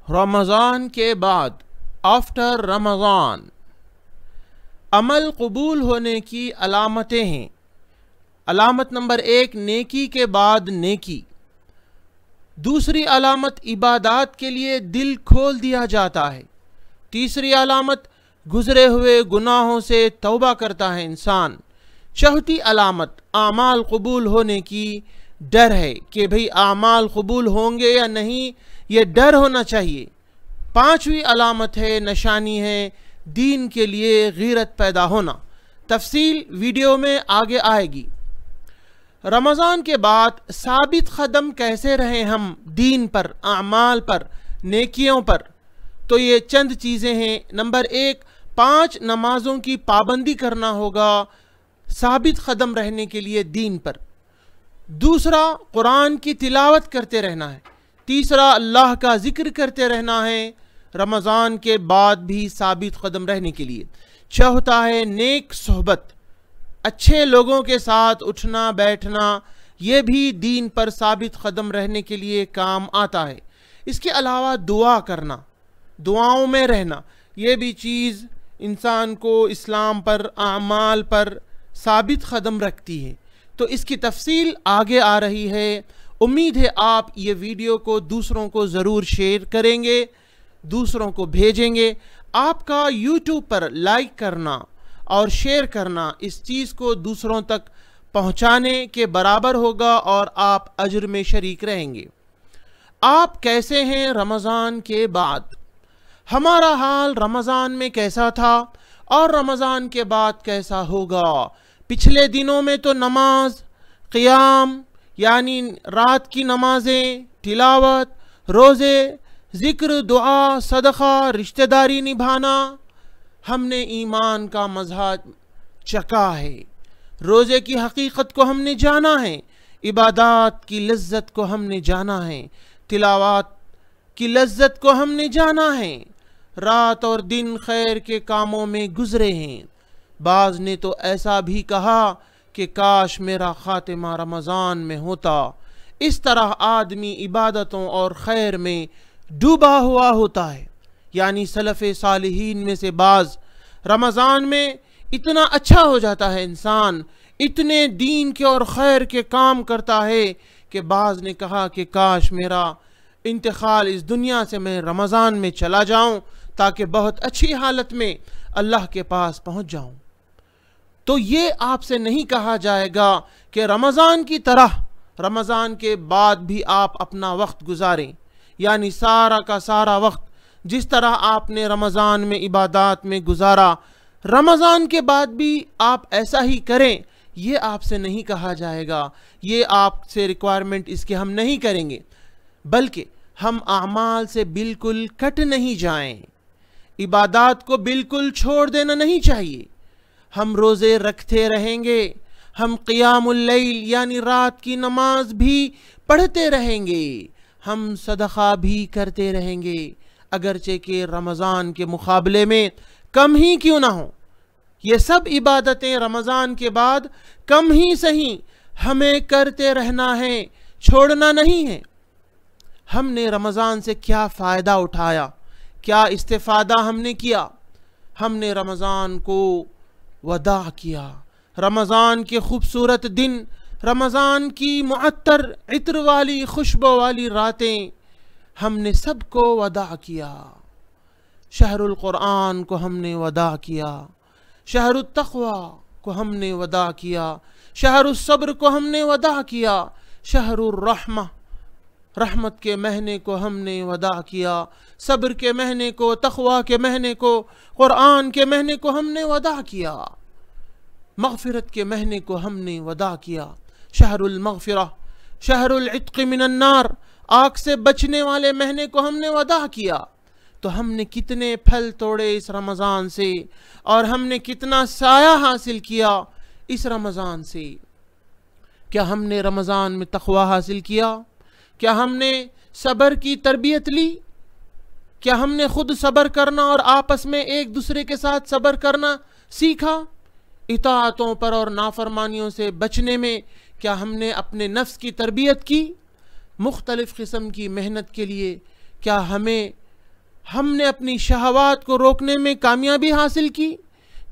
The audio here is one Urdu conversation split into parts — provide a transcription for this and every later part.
رمضان کے بعد آفٹر رمضان عمل قبول ہونے کی علامتیں ہیں۔ علامت نمبر 1، نیکی کے بعد نیکی۔ دوسری علامت، عبادات کے لیے دل کھول دیا جاتا ہے۔ تیسری علامت، گزرے ہوئے گناہوں سے توبہ کرتا ہے انسان۔ چوتھی علامت، اعمال قبول ہونے کی ڈر ہے کہ بھئی اعمال قبول ہوں گے یا نہیں، یہ ڈر ہونا چاہیے۔ پانچویں علامت ہے، نشانی ہے دین کے لیے غیرت پیدا ہونا۔ تفصیل ویڈیو میں آگے آئے گی۔ رمضان کے بعد ثابت قدم کیسے رہیں ہم دین پر، اعمال پر، نیکیوں پر؟ تو یہ چند چیزیں ہیں۔ نمبر 1، 5 نمازوں کی پابندی کرنا ہوگا ثابت قدم رہنے کے لیے دین پر۔ دوسرا، قرآن کی تلاوت کرتے رہنا ہے۔ تیسرا، اللہ کا ذکر کرتے رہنا ہے رمضان کے بعد بھی ثابت قدم رہنے کے لیے۔ چوتھا ہے نیک صحبت، اچھے لوگوں کے ساتھ اٹھنا بیٹھنا، یہ بھی دین پر ثابت قدم رہنے کے لیے کام آتا ہے۔ اس کے علاوہ دعا کرنا، دعاؤں میں رہنا، یہ بھی چیز انسان کو اسلام پر، اعمال پر ثابت قدم رکھتی ہے۔ تو اس کی تفصیل آگے آ رہی ہے۔ امید ہے آپ یہ ویڈیو کو دوسروں کو ضرور شیئر کریں گے، دوسروں کو بھیجیں گے۔ آپ کا یوٹیوب پر لائک کرنا اور شیئر کرنا اس چیز کو دوسروں تک پہنچانے کے برابر ہوگا اور آپ اجر میں شریک رہیں گے۔ آپ کیسے ہیں رمضان کے بعد؟ ہمارا حال رمضان میں کیسا تھا اور رمضان کے بعد کیسا ہوگا؟ پچھلے دنوں میں تو نماز، قیام یعنی رات کی نمازیں، تلاوت، روزے، ذکر، دعا، صدقہ، رشتہ داری نبھانا، ہم نے ایمان کا مزہ چکھا ہے۔ روزے کی حقیقت کو ہم نے جانا ہے، عبادات کی لذت کو ہم نے جانا ہے، تلاوت کی لذت کو ہم نے جانا ہے۔ رات اور دن خیر کے کاموں میں گزرے ہیں۔ بعض نے تو ایسا بھی کہا کہ کاش میرا خاتمہ رمضان میں ہوتا۔ اس طرح آدمی عبادتوں اور خیر میں ڈوبا ہوا ہوتا ہے۔ یعنی سلف صالحین میں سے بعض رمضان میں اتنا اچھا ہو جاتا ہے انسان، اتنے دین کے اور خیر کے کام کرتا ہے کہ بعض نے کہا کہ کاش میرا انتقال اس دنیا سے میں رمضان میں چلا جاؤں تاکہ بہت اچھی حالت میں اللہ کے پاس پہنچ جاؤں۔ تو یہ آپ سے نہیں کہا جائے گا کہ رمضان کی طرح رمضان کے بعد بھی آپ اپنا وقت گزاریں، یعنی سارا کا سارا وقت جس طرح آپ نے رمضان میں عبادات میں گزارا، رمضان کے بعد بھی آپ ایسا ہی کریں، یہ آپ سے نہیں کہا جائے گا۔ یہ آپ سے ریکوائرمنٹ اس کے ہم نہیں کریں گے، بلکہ ہم اعمال سے بالکل کٹ نہیں جائیں، عبادات کو بالکل چھوڑ دینا نہیں چاہیے۔ ہم روزے رکھتے رہیں گے، ہم قیام اللیل یعنی رات کی نماز بھی پڑھتے رہیں گے، ہم صدقہ بھی کرتے رہیں گے، اگرچہ کہ رمضان کے مقابلے میں کم ہی کیوں نہ ہوں۔ یہ سب عبادتیں رمضان کے بعد کم ہی صحیح ہمیں کرتے رہنا ہے، چھوڑنا نہیں ہے۔ ہم نے رمضان سے کیا فائدہ اٹھایا، کیا استفادہ ہم نے کیا؟ ہم نے رمضان کو وداع کیا۔ رمضان کے خوبصورت دن، رمضان کی معطر عطر والی خوشبو والی راتیں، ہم نے سب کو وداع کیا۔ شہر القرآن کو ہم نے وداع کیا، شہر التقوی کو ہم نے وداع کیا، شہر الصبر کو ہم نے وداع کیا، شہر الرحمہ رحمت کے مہینے کو ہم نے وداع کیا، صبر کے مہینے کو، تقوی کے مہینے کو، قرآن کے مہینے کو ہم نے وداع کیا، مغفرت کے مہینے کو ہم نے وداع کیا، شہر المغفرہ، شہر العتق من النار، آگ سے بچنے والے مہینے کو ہم نے وداع کیا۔ تو ہم نے کتنے پھل توڑے اس رمضان سے، اور ہم نے کتنا سایہ حاصل کیا اس رمضان سے۔ کیا ہم نے رمضان میں تقوی حاصل کیا؟ کیا ہم نے صبر کی تربیت لی؟ کیا ہم نے خود صبر کرنا اور آپس میں ایک دوسرے کے ساتھ صبر کرنا سیکھا؟ اطاعتوں پر اور نافرمانیوں سے بچنے میں کیا ہم نے اپنے نفس کی تربیت کی؟ مختلف قسم کی محنت کے لیے کیا ہمیں ہم نے اپنی شہوات کو روکنے میں کامیابی حاصل کی؟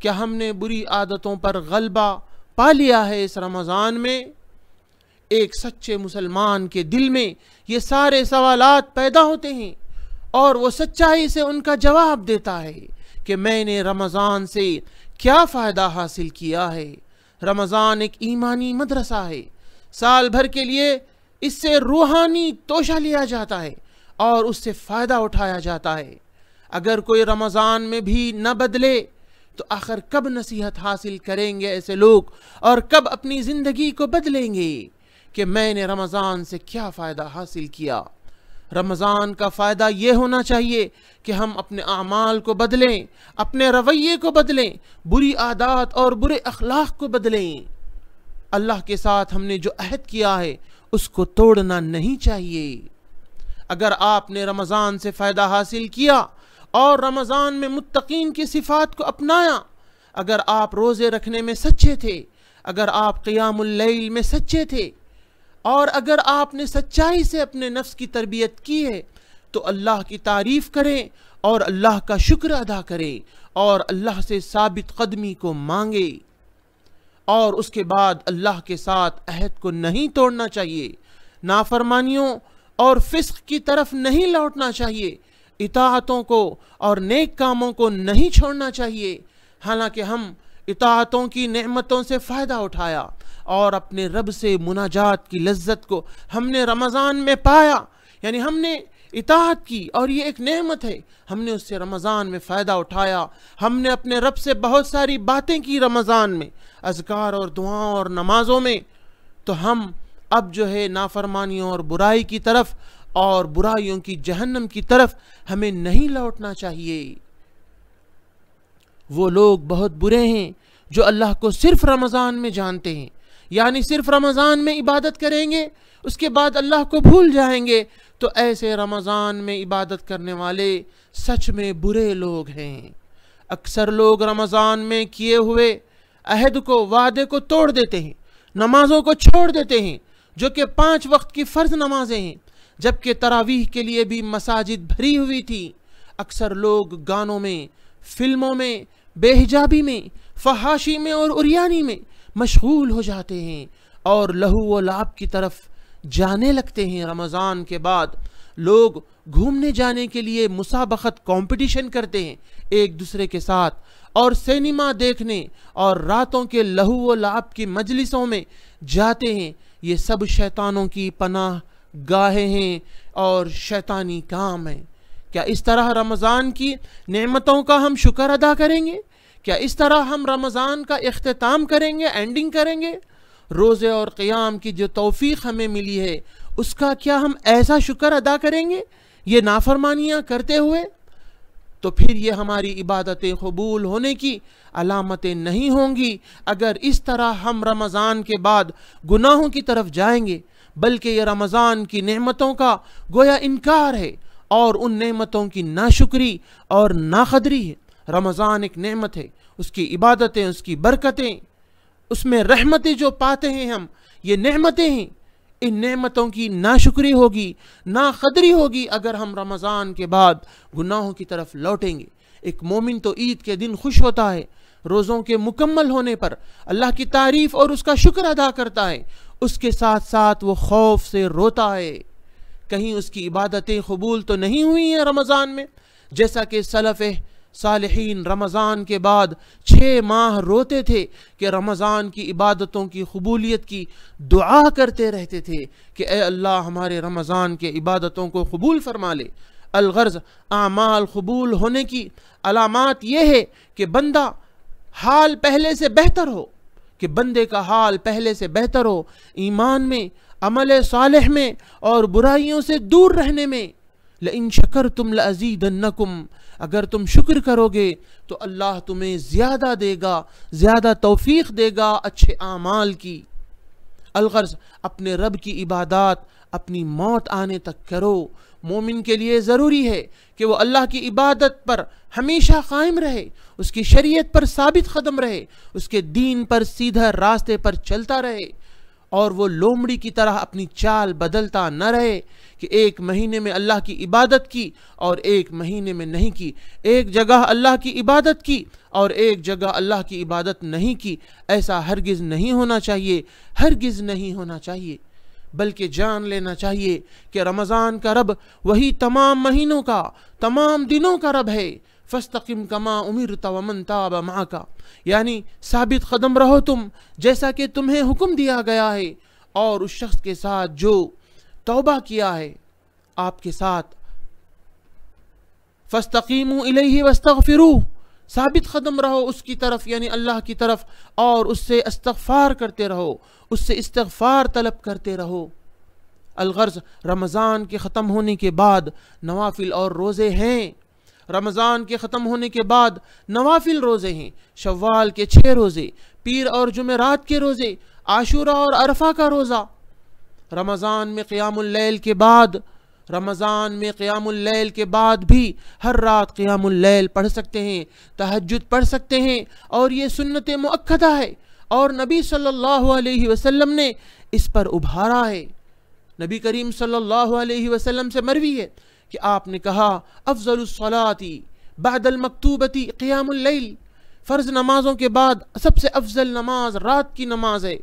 کیا ہم نے بری عادتوں پر غلبہ پا لیا ہے اس رمضان میں؟ ایک سچے مسلمان کے دل میں یہ سارے سوالات پیدا ہوتے ہیں اور وہ سچائی سے ان کا جواب دیتا ہے کہ میں نے رمضان سے کیا فائدہ حاصل کیا ہے۔ رمضان ایک ایمانی مدرسہ ہے، سال بھر کے لیے اس سے روحانی توشہ لیا جاتا ہے اور اس سے فائدہ اٹھایا جاتا ہے۔ اگر کوئی رمضان میں بھی نہ بدلے تو آخر کب نصیحت حاصل کریں گے ایسے لوگ، اور کب اپنی زندگی کو بدلیں گے کہ میں نے رمضان سے کیا فائدہ حاصل کیا؟ رمضان کا فائدہ یہ ہونا چاہیے کہ ہم اپنے اعمال کو بدلیں، اپنے رویے کو بدلیں، بری عادات اور برے اخلاق کو بدلیں۔ اللہ کے ساتھ ہم نے جو عہد کیا ہے اس کو توڑنا نہیں چاہیے۔ اگر آپ نے رمضان سے فائدہ حاصل کیا اور رمضان میں متقین کی صفات کو اپنایا، اگر آپ روزے رکھنے میں سچے تھے، اگر آپ قیام اللیل میں سچے تھے، اور اگر آپ نے سچائی سے اپنے نفس کی تربیت کی ہے، تو اللہ کی تعریف کریں اور اللہ کا شکر ادا کریں اور اللہ سے ثابت قدمی کو مانگے، اور اس کے بعد اللہ کے ساتھ عہد کو نہیں توڑنا چاہیے، نافرمانیوں اور فسق کی طرف نہیں لوٹنا چاہیے، اطاعتوں کو اور نیک کاموں کو نہیں چھوڑنا چاہیے۔ حالانکہ ہم اطاعتوں کی نعمتوں سے فائدہ اٹھایا اور اپنے رب سے مناجات کی لذت کو ہم نے رمضان میں پایا، یعنی ہم نے اطاعت کی اور یہ ایک نعمت ہے، ہم نے اس سے رمضان میں فائدہ اٹھایا، ہم نے اپنے رب سے بہت ساری باتیں کی رمضان میں، اذکار اور دعاؤں اور نمازوں میں، تو ہم اب جو ہے نافرمانیوں اور برائی کی طرف اور برائیوں کی جہنم کی طرف ہمیں نہیں لوٹنا چاہیے۔ وہ لوگ بہت برے ہیں جو اللہ کو صرف رمضان میں جانتے ہیں، یعنی صرف رمضان میں عبادت کریں گے، اس کے بعد اللہ کو بھول جائیں گے، تو ایسے رمضان میں عبادت کرنے والے سچ میں برے لوگ ہیں۔ اکثر لوگ رمضان میں کیے ہوئے عہد کو، وعدے کو توڑ دیتے ہیں، نمازوں کو چھوڑ دیتے ہیں جو کہ 5 وقت کی فرض نمازیں ہیں، جبکہ تراویح کے لیے بھی مساجد بھری ہوئی تھی۔ اکثر لوگ گانوں میں، فلموں میں، بے حجابی میں، فحاشی میں اور عریانی میں مشغول ہو جاتے ہیں اور لہو و لعب کی طرف جانے لگتے ہیں۔ رمضان کے بعد لوگ گھومنے جانے کے لیے مسابقت کمپٹیشن کرتے ہیں ایک دوسرے کے ساتھ، اور سینما دیکھنے اور راتوں کے لہو و لعب کی مجلسوں میں جاتے ہیں۔ یہ سب شیطانوں کی پناہ گاہیں ہیں اور شیطانی کام ہیں۔ کیا اس طرح رمضان کی نعمتوں کا ہم شکر ادا کریں گے؟ کیا اس طرح ہم رمضان کا اختتام کریں گے، اینڈنگ کریں گے؟ روزے اور قیام کی جو توفیق ہمیں ملی ہے اس کا کیا ہم ایسا شکر ادا کریں گے یہ نافرمانیاں کرتے ہوئے؟ تو پھر یہ ہماری عبادتیں قبول ہونے کی علامتیں نہیں ہوں گی اگر اس طرح ہم رمضان کے بعد گناہوں کی طرف جائیں گے، بلکہ یہ رمضان کی نعمتوں کا گویا انکار ہے اور ان نعمتوں کی ناشکری اور ناقدری ہے۔ رمضان ایک نعمت ہے، اس کی عبادتیں، اس کی برکتیں، اس میں رحمتیں جو پاتے ہیں ہم، یہ نعمتیں ہیں۔ ان نعمتوں کی ناشکری ہوگی، ناقدری ہوگی اگر ہم رمضان کے بعد گناہوں کی طرف لوٹیں گے۔ ایک مومن تو عید کے دن خوش ہوتا ہے، روزوں کے مکمل ہونے پر اللہ کی تعریف اور اس کا شکر ادا کرتا ہے، اس کے ساتھ ساتھ وہ خوف سے روتا ہے کہیں اس کی عبادتیں قبول تو نہیں ہوئی ہیں رمضان میں، جیسا کہ سلف صالحین رمضان کے بعد 6 ماہ روتے تھے کہ رمضان کی عبادتوں کی قبولیت کی دعا کرتے رہتے تھے کہ اے اللہ ہمارے رمضان کے عبادتوں کو قبول فرما لے۔ الغرض اعمال قبول ہونے کی علامات یہ ہے کہ بندہ حال پہلے سے بہتر ہو، کہ بندے کا حال پہلے سے بہتر ہو، ایمان میں، عمل صالح میں اور برائیوں سے دور رہنے میں۔ لئن شکرتم لازیدنکم، اگر تم شکر کرو گے تو اللہ تمہیں زیادہ دے گا، زیادہ توفیق دے گا اچھے اعمال کی۔ الغرض اپنے رب کی عبادات اپنی موت آنے تک کرو۔ مومن کے لیے ضروری ہے کہ وہ اللہ کی عبادت پر ہمیشہ قائم رہے، اس کی شریعت پر ثابت قدم رہے، اس کے دین پر سیدھا راستے پر چلتا رہے، اور وہ لومڑی کی طرح اپنی چال بدلتا نہ رہے کہ ایک مہینے میں اللہ کی عبادت کی اور ایک مہینے میں نہیں کی، ایک جگہ اللہ کی عبادت کی اور ایک جگہ اللہ کی عبادت نہیں کی۔ ایسا ہرگز نہیں ہونا چاہیے، ہرگز نہیں ہونا چاہیے، بلکہ جان لینا چاہیے کہ رمضان کا رب وہی تمام مہینوں کا، تمام دنوں کا رب ہے۔ فاستقم کما امرت ومن تاب معک، یعنی ثابت قدم رہو تم جیسا کہ تمہیں حکم دیا گیا ہے، اور اس شخص کے ساتھ جو توبہ کیا ہے آپ کے ساتھ۔ فاستقیموا الیہ واستغفروہ، ثابت قدم رہو اس کی طرف یعنی اللہ کی طرف، اور اس سے استغفار کرتے رہو، اس سے استغفار طلب کرتے رہو۔ الغرض رمضان کے ختم ہونے کے بعد نوافل اور روزے ہیں، رمضان کے ختم ہونے کے بعد نوافل روزے ہیں، شوال کے 6 روزے، پیر اور جمعرات کے روزے، عاشورہ اور عرفہ کا روزہ۔ رمضان میں قیام اللیل کے بعد، رمضان میں قیام اللیل کے بعد بھی ہر رات قیام اللیل پڑھ سکتے ہیں، تہجد پڑھ سکتے ہیں، اور یہ سنت مؤکدہ ہے، اور نبی صلی اللہ علیہ وسلم نے اس پر ابھارا ہے۔ نبی کریم صلی اللہ علیہ وسلم سے مروی ہے کہ آپ نے کہا افضل الصلاة بعد المکتوبۃ قیام اللیل، فرض نمازوں کے بعد سب سے افضل نماز رات کی نماز ہے،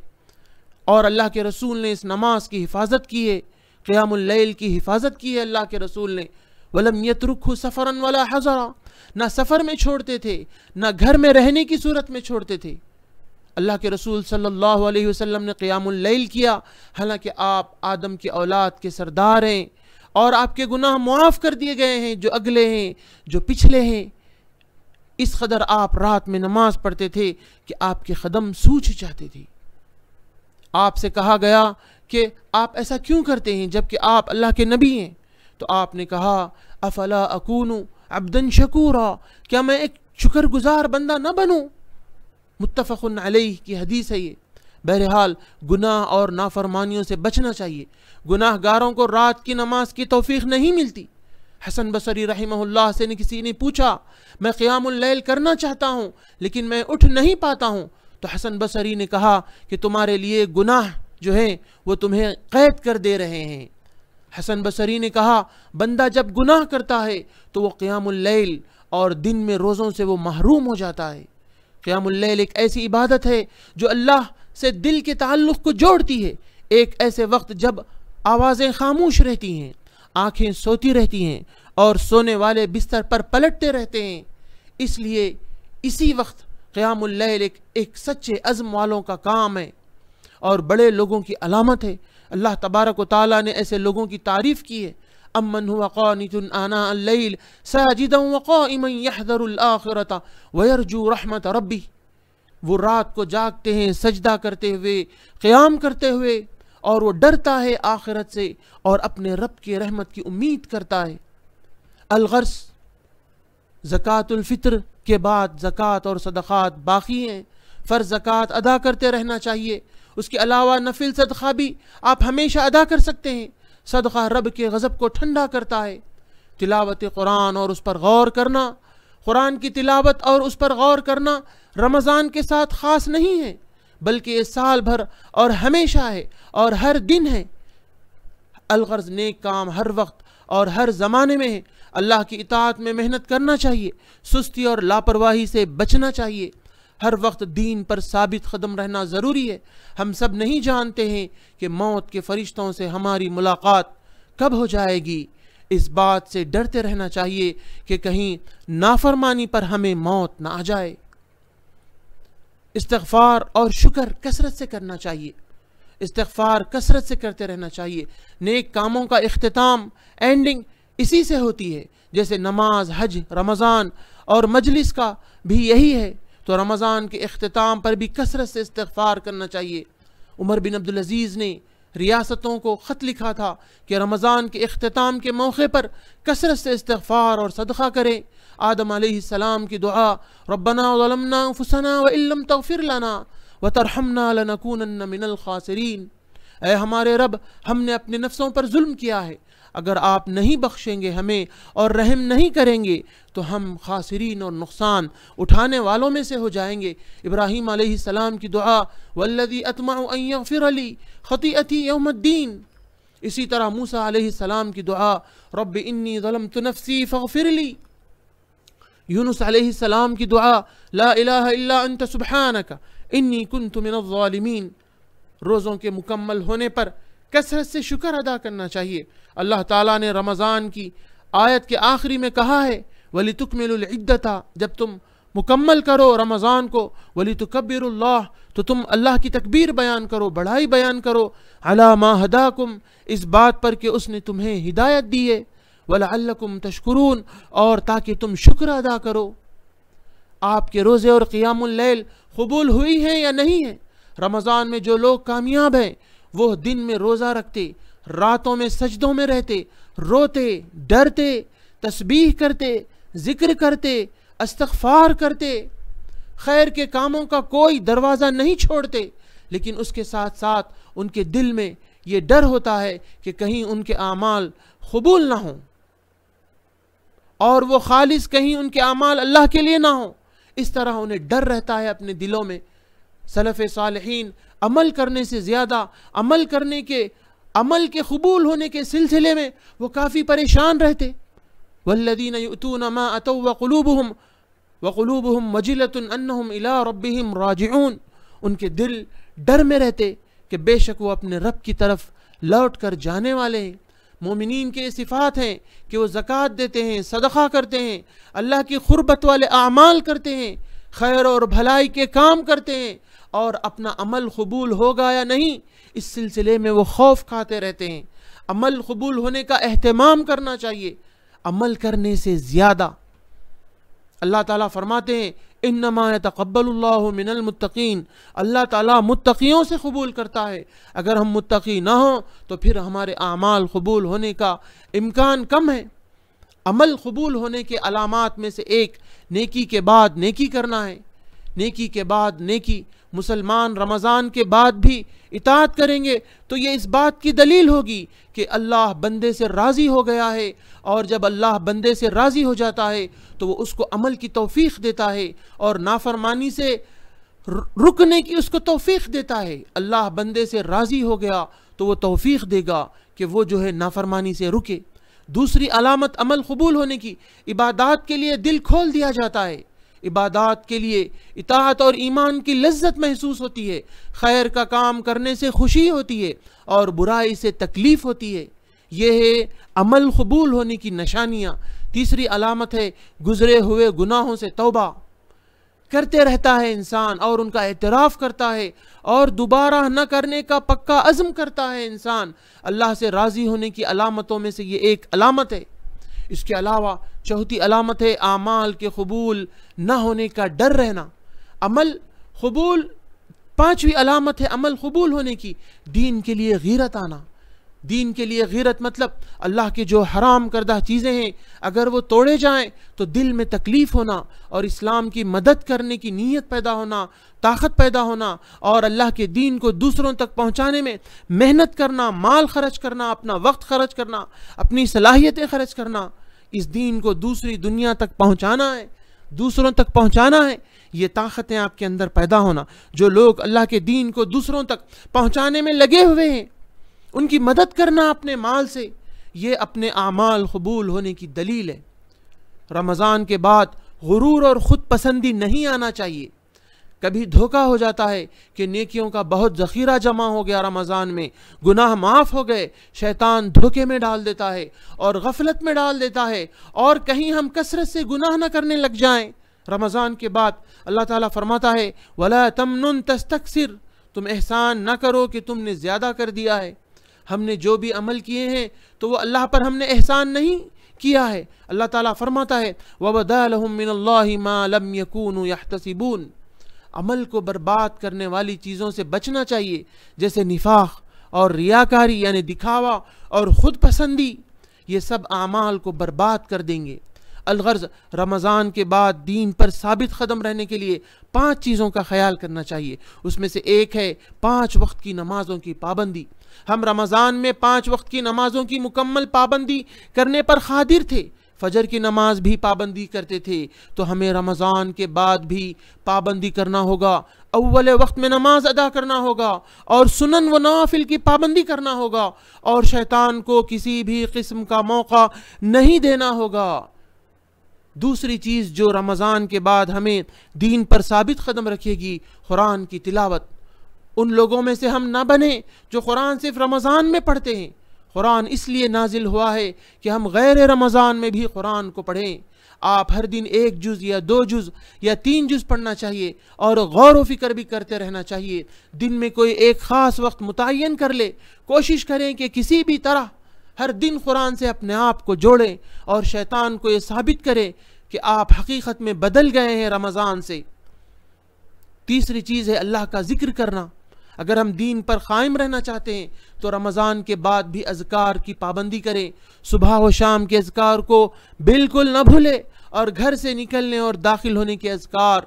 اور اللہ کے رسول نے اس نماز کی حفاظت کی ہے، قیام اللیل کی حفاظت کی ہے اللہ کے رسول نے۔ وَلَمْ يَتْرُكْهُ سَفَرًا وَلَا حَضَرًا، نہ سفر میں چھوڑتے تھے نہ گھر میں رہنے کی صورت میں چھوڑتے تھے۔ اللہ کے رسول صلی اللہ علیہ وسلم نے قیام اللیل کیا، حالانکہ آپ آدم کی اولاد کے سردار ہیں، اور آپ کے گناہ معاف کر دیے گئے ہیں، جو اگلے ہیں جو پچھلے ہیں۔ اس قدر آپ رات میں نماز پڑھتے تھے کہ آپ کے قدم سوج جاتے تھے۔ آپ سے کہا گیا کہ آپ ایسا کیوں کرتے ہیں جبکہ آپ اللہ کے نبی ہیں؟ تو آپ نے کہا افلا اکون عبدا شکورا، کیا میں ایک شکر گزار بندہ نہ بنوں؟ متفق علیہ کی حدیث ہے یہ۔ بہرحال گناہ اور نافرمانیوں سے بچنا چاہیے۔ گناہ گاروں کو رات کی نماز کی توفیق نہیں ملتی۔ حسن بصری رحمہ اللہ سے کسی نے پوچھا میں قیام اللیل کرنا چاہتا ہوں لیکن میں اٹھ نہیں پاتا ہوں، تو حسن بصری نے کہا کہ تمہارے لیے گناہ جو ہیں وہ تمہیں قید کر دے رہے ہیں۔ حسن بصری نے کہا بندہ جب گناہ کرتا ہے تو وہ قیام اللیل اور دن میں روزوں سے وہ محروم ہو جاتا ہے۔ قیام اللیل ایک ایسی عبادت ہے جو اللہ سے دل کے تعلق کو جوڑتی ہے، ایک ایسے وقت جب آوازیں خاموش رہتی ہیں، آنکھیں سوتی رہتی ہیں، اور سونے والے بستر پر پلٹتے رہتے ہیں۔ اس لیے اسی وقت قیام اللیل ایک سچے عزم والوں کا کام ہے اور بڑے لوگوں کی علامت ہے۔ اللہ تبارک و تعالیٰ نے ایسے لوگوں کی تعریف کی ہے، امن هو قانت آناء اللیل ساجدا وقائما یحذر الآخرۃ ویرجو رحمت ربہ، وہ رات کو جاگتے ہیں سجدہ کرتے ہوئے، قیام کرتے ہوئے، اور وہ ڈرتا ہے آخرت سے اور اپنے رب کی رحمت کی امید کرتا ہے۔ الغرض زکوٰۃ الفطر کے بعد زکوٰۃ اور صدقات باقی ہیں، فرض زکوٰۃ ادا کرتے رہنا چاہیے، اس کے علاوہ نفل صدقہ بھی آپ ہمیشہ ادا کر سکتے ہیں۔ صدقہ رب کے غضب کو ٹھنڈا کرتا ہے۔ تلاوت قرآن اور اس پر غور کرنا، قرآن کی تلاوت اور اس پر غور کرنا رمضان کے ساتھ خاص نہیں ہے، بلکہ یہ سال بھر اور ہمیشہ ہے اور ہر دن ہے۔ الغرض نیک کام ہر وقت اور ہر زمانے میں ہے۔ اللہ کی اطاعت میں محنت کرنا چاہیے، سستی اور لاپرواہی سے بچنا چاہیے، ہر وقت دین پر ثابت قدم رہنا ضروری ہے۔ ہم سب نہیں جانتے ہیں کہ موت کے فرشتوں سے ہماری ملاقات کب ہو جائے گی، اس بات سے ڈرتے رہنا چاہیے کہ کہیں نافرمانی پر ہمیں موت نہ آ جائے۔ استغفار اور شکر کثرت سے کرنا چاہیے، استغفار کثرت سے کرتے رہنا چاہیے۔ نیک کاموں کا اختتام، اینڈنگ اسی سے ہوتی ہے، جیسے نماز، حج، رمضان اور مجلس کا بھی یہی ہے، تو رمضان کے اختتام پر بھی کثرت سے استغفار کرنا چاہیے۔ عمر بن عبدالعزیز نے ریاستوں کو خط لکھا تھا کہ رمضان کے اختتام کے موقع پر کثرت سے استغفار اور صدقہ کریں۔ آدم علیہ السلام کی دعا ربنا ظلمنا انفسنا وان لم تغفر لنا وترحمنا لنکونن من الخاسرین، اے ہمارے رب ہم نے اپنے نفسوں پر ظلم کیا ہے، اگر آپ نہیں بخشیں گے ہمیں اور رحم نہیں کریں گے تو ہم خاسرین اور نقصان اٹھانے والوں میں سے ہو جائیں گے۔ ابراہیم علیہ السلام کی دعا والذی اطمع ان یغفر لی خطیئتی یوم الدین۔ اسی طرح موسیٰ علیہ السلام کی دعا رب انی ظلمت نفسی فاغفر لی۔ یونس علیہ السلام کی دعا لا الہ الا انت سبحانک انی کنت من الظالمین۔ روزوں کے مکمل ہونے پر کثرت سے شکر ادا کرنا چاہیے۔ اللہ تعالیٰ نے رمضان کی آیت کے آخری میں کہا ہے وَلِتُكْمِلُوا الْعِدَّةَ، جب تم مکمل کرو رمضان کو، وَلِتُكَبِّرُوا اللَّهَ، تو تم اللہ کی تکبیر بیان کرو، بڑائی بیان کرو، عَلَى مَا هَدَاكُمْ، اس بات پر کہ اس نے تمہیں ہدایت دی ہے، وَلَعَلَّكُمْ تَشْكُرُونَ، اور تاکہ تم شکر ادا کرو۔ آپ کے روزے اور قیام اللیل قبول ہوئی ہیں یا نہیں ہیں؟ رمضان میں جو لوگ کامیاب ہیں وہ دن میں روزہ رکھتے، راتوں میں سجدوں میں رہتے، روتے، ڈرتے، تسبیح کرتے، ذکر کرتے، استغفار کرتے، خیر کے کاموں کا کوئی دروازہ نہیں چھوڑتے، لیکن اس کے ساتھ ساتھ ان کے دل میں یہ ڈر ہوتا ہے کہ کہیں ان کے اعمال قبول نہ ہوں اور وہ خالص کہیں ان کے اعمال اللہ کے لیے نہ ہوں۔ اس طرح انہیں ڈر رہتا ہے اپنے دلوں میں۔ سلف صالحین عمل کرنے سے زیادہ عمل کے قبول ہونے کے سلسلے میں وہ کافی پریشان رہتے۔ والذین یؤتون ما اتوا وقلوبهم وجلۃ انہم الی ربہم راجعون، ان کے دل ڈر میں رہتے کہ بے شک وہ اپنے رب کی طرف لوٹ کر جانے والے ہیں۔ مومنین کے صفات ہیں کہ وہ زکوٰۃ دیتے ہیں، صدقہ کرتے ہیں، اللہ کی قربت والے اعمال کرتے ہیں، خیر اور بھلائی کے کام کرتے ہیں، اور اپنا عمل قبول ہوگا یا نہیں اس سلسلے میں وہ خوف کھاتے رہتے ہیں۔ عمل قبول ہونے کا اہتمام کرنا چاہیے، عمل کرنے سے زیادہ۔ اللہ تعالیٰ فرماتے ہیں انما یتقبل اللہ من المتقین، اللہ تعالیٰ متقیوں سے قبول کرتا ہے۔ اگر ہم متقی نہ ہوں تو پھر ہمارے اعمال قبول ہونے کا امکان کم ہے۔ عمل قبول ہونے کے علامات میں سے ایک نیکی کے بعد نیکی کرنا ہے، نیکی کے بعد نیکی۔ مسلمان رمضان کے بعد بھی اطاعت کریں گے تو یہ اس بات کی دلیل ہوگی کہ اللہ بندے سے راضی ہو گیا ہے، اور جب اللہ بندے سے راضی ہو جاتا ہے تو وہ اس کو عمل کی توفیق دیتا ہے اور نافرمانی سے رکنے کی اس کو توفیق دیتا ہے۔ اللہ بندے سے راضی ہو گیا تو وہ توفیق دے گا کہ وہ جو ہے نافرمانی سے رکے۔ دوسری علامت عمل قبول ہونے کی، عبادات کے لیے دل کھول دیا جاتا ہے، عبادات کے لیے اطاعت اور ایمان کی لذت محسوس ہوتی ہے، خیر کا کام کرنے سے خوشی ہوتی ہے اور برائی سے تکلیف ہوتی ہے۔ یہ ہے عمل قبول ہونے کی نشانیاں۔ تیسری علامت ہے گزرے ہوئے گناہوں سے توبہ کرتے رہتا ہے انسان اور ان کا اعتراف کرتا ہے اور دوبارہ نہ کرنے کا پکا عزم کرتا ہے انسان۔ اللہ سے راضی ہونے کی علامتوں میں سے یہ ایک علامت ہے۔ اس کے علاوہ چوتھی علامت ہے اعمال کے قبول نہ ہونے کا ڈر رہنا۔ عمل قبول، پانچویں علامت ہے عمل قبول ہونے کی، دین کے لیے غیرت آنا۔ دین کے لیے غیرت مطلب اللہ کے جو حرام کردہ چیزیں ہیں اگر وہ توڑے جائیں تو دل میں تکلیف ہونا اور اسلام کی مدد کرنے کی نیت پیدا ہونا، طاقت پیدا ہونا، اور اللہ کے دین کو دوسروں تک پہنچانے میں محنت کرنا، مال خرچ کرنا، اپنا وقت خرچ کرنا، اپنی صلاحیتیں خرچ کرنا۔ اس دین کو دوسری دنیا تک پہنچانا ہے، دوسروں تک پہنچانا ہے، یہ طاقتیں آپ کے اندر پیدا ہونا۔ جو لوگ اللہ کے دین کو دوسروں تک پہنچانے میں لگے ہوئے ہیں، ان کی مدد کرنا اپنے مال سے، یہ اپنے اعمال قبول ہونے کی دلیل ہے۔ رمضان کے بعد غرور اور خود پسندی نہیں آنا چاہیے۔ کبھی دھوکہ ہو جاتا ہے کہ نیکیوں کا بہت ذخیرہ جمع ہو گیا رمضان میں، گناہ معاف ہو گئے، شیطان دھوکے میں ڈال دیتا ہے اور غفلت میں ڈال دیتا ہے، اور کہیں ہم کثرت سے گناہ نہ کرنے لگ جائیں۔ رمضان کے بعد اللہ تعالیٰ فرماتا ہے وَلَا تَمْنُن تَسْتَكْثِرْ، تم احسان نہ کرو کہ تم نے زیادہ کر دیا ہے۔ ہم نے جو بھی عمل کیے ہیں تو وہ اللہ پر ہم نے احسان نہیں کیا ہے۔ اللہ تعالیٰ فرماتا ہے وَبَدَا لَهُم مِّنَ اللَّهِ مَا لَمْ يَكُونُوا يَحْتَسِبُونَ۔ عمل کو برباد کرنے والی چیزوں سے بچنا چاہیے، جیسے نفاق اور ریاکاری یعنی دکھاوا اور خود پسندی، یہ سب اعمال کو برباد کر دیں گے۔ الغرض رمضان کے بعد دین پر ثابت قدم رہنے کے لیے 5 چیزوں کا خیال کرنا چاہیے۔ اس میں سے ایک ہے 5 وقت کی نمازوں کی پابندی۔ ہم رمضان میں 5 وقت کی نمازوں کی مکمل پابندی کرنے پر قادر تھے، فجر کی نماز بھی پابندی کرتے تھے، تو ہمیں رمضان کے بعد بھی پابندی کرنا ہوگا، اول وقت میں نماز ادا کرنا ہوگا، اور سنن و نوافل کی پابندی کرنا ہوگا، اور شیطان کو کسی بھی قسم کا موقع نہیں دینا ہوگا۔ دوسری چیز جو رمضان کے بعد ہمیں دین پر ثابت قدم رکھے گی، قرآن کی تلاوت۔ ان لوگوں میں سے ہم نہ بنیں جو قرآن صرف رمضان میں پڑھتے ہیں۔ قرآن اس لیے نازل ہوا ہے کہ ہم غیر رمضان میں بھی قرآن کو پڑھیں۔ آپ ہر دن 1 جز یا 2 جز یا 3 جز پڑھنا چاہیے، اور غور و فکر بھی کرتے رہنا چاہیے۔ دن میں کوئی ایک خاص وقت متعین کر لے، کوشش کریں کہ کسی بھی طرح ہر دن قرآن سے اپنے آپ کو جوڑیں، اور شیطان کو یہ ثابت کرے کہ آپ حقیقت میں بدل گئے ہیں رمضان سے۔ تیسری چیز ہے اللہ کا ذکر کرنا۔ اگر ہم دین پر قائم رہنا چاہتے ہیں تو رمضان کے بعد بھی اذکار کی پابندی کریں، صبح و شام کے اذکار کو بالکل نہ بھولیں، اور گھر سے نکلنے اور داخل ہونے کے اذکار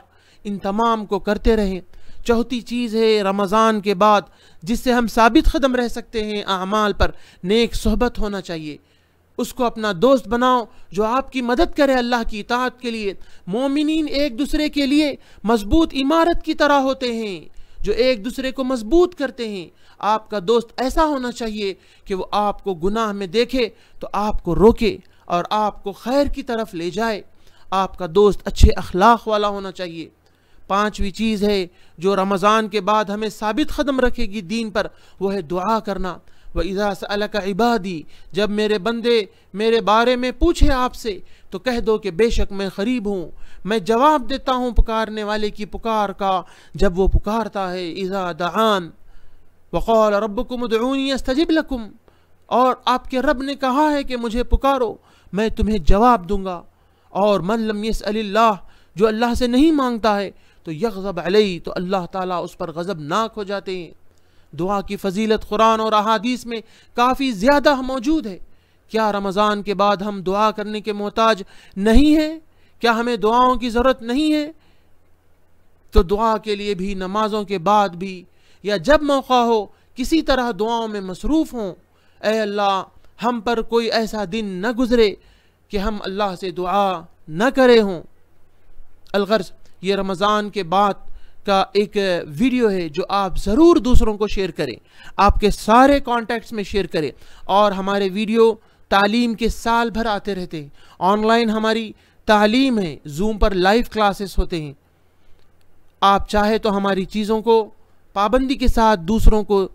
ان تمام کو کرتے رہیں۔ چوتھی چیز ہے رمضان کے بعد جس سے ہم ثابت قدم رہ سکتے ہیں اعمال پر، نیک صحبت ہونا چاہیے۔ اس کو اپنا دوست بناؤ جو آپ کی مدد کرے اللہ کی اطاعت کے لیے۔ مومنین ایک دوسرے کے لیے مضبوط عمارت کی طرح ہوتے ہیں جو ایک دوسرے کو مضبوط کرتے ہیں۔ آپ کا دوست ایسا ہونا چاہیے کہ وہ آپ کو گناہ میں دیکھے تو آپ کو روکے اور آپ کو خیر کی طرف لے جائے۔ آپ کا دوست اچھے اخلاق والا ہونا چاہیے۔ پانچویں چیز ہے جو رمضان کے بعد ہمیں ثابت قدم رکھے گی دین پر، وہ ہے دعا کرنا۔ وَإِذَا سَأَلَكَ عِبَادِي، جب میرے بندے میرے بارے میں پوچھے آپ سے تو کہہ دو کہ بے شک میں قریب ہوں، میں جواب دیتا ہوں پکارنے والے کی پکار کا جب وہ پکارتا ہے۔ اذا دعان وقال ربکم ادعونی استجب لکم، اور آپ کے رب نے کہا ہے کہ مجھے پکارو میں تمہیں جواب دوں گا۔ اور من لم یسأل اللہ، جو اللہ سے نہیں مانگتا ہے تو یغضب علیہ، تو اللہ تعالیٰ اس پر غضب ناک ہو جاتے ہیں۔ دعا کی فضیلت قرآن اور احادیث میں کافی زیادہ موجود ہے۔ کیا رمضان کے بعد ہم دعا کرنے کے محتاج نہیں ہیں؟ کیا ہمیں دعاؤں کی ضرورت نہیں ہے؟ تو دعا کے لیے بھی نمازوں کے بعد بھی یا جب موقع ہو کسی طرح دعاؤں میں مصروف ہوں۔ اے اللہ، ہم پر کوئی ایسا دن نہ گزرے کہ ہم اللہ سے دعا نہ کرے ہوں۔ الغرض یہ رمضان کے بعد کا ایک ویڈیو ہے جو آپ ضرور دوسروں کو شیئر کریں، آپ کے سارے کانٹیکٹس میں شیئر کریں، اور ہمارے ویڈیو تعلیم کے سال بھر آتے رہتے ہیں۔ آن لائن ہماری تعلیم ہے، زوم پر لائیو کلاسز ہوتے ہیں۔ آپ چاہے تو ہماری چیزوں کو پابندی کے ساتھ دوسروں کو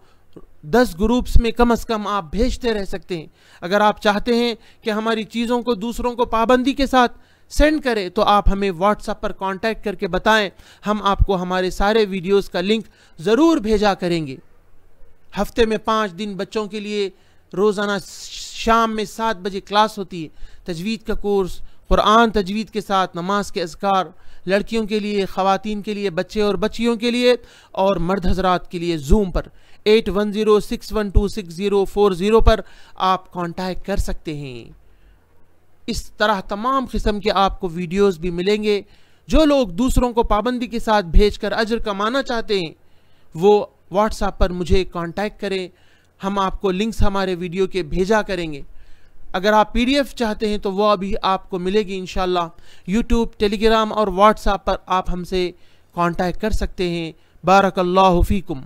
10 گروپس میں کم از کم آپ بھیجتے رہ سکتے ہیں۔ اگر آپ چاہتے ہیں کہ ہماری چیزوں کو دوسروں کو پابندی کے ساتھ سینڈ کرے تو آپ ہمیں واٹس ایپ پر کانٹیکٹ کر کے بتائیں، ہم آپ کو ہمارے سارے ویڈیوز کا لنک ضرور بھیجا کریں گے۔ ہفتے میں 5 دن بچوں کے لیے روزانہ شام میں 7 بجے کلاس ہوتی ہے۔ تجوید کا کورس، قرآن تجوید کے ساتھ نماز کے اذکار، لڑکیوں کے لیے، خواتین کے لیے، بچے اور بچیوں کے لیے، اور مرد حضرات کے لیے زوم پر 8106126040 پر آپ کانٹیکٹ کر سکتے ہیں۔ اس طرح تمام قسم کے آپ کو ویڈیوز بھی ملیں گے۔ جو لوگ دوسروں کو پابندی کے ساتھ بھیج کر اجر کمانا چاہتے ہیں وہ واٹس ایپ پر مجھے کانٹیکٹ کریں، ہم آپ کو لنکس ہمارے ویڈیو کے بھیجا کریں گے۔ اگر آپ PDF چاہتے ہیں تو وہ ابھی آپ کو ملے گی انشاءاللہ۔ یوٹیوب، ٹیلی گرام اور واٹس ایپ پر آپ ہم سے کانٹیکٹ کر سکتے ہیں۔ بارک اللہ فیکم۔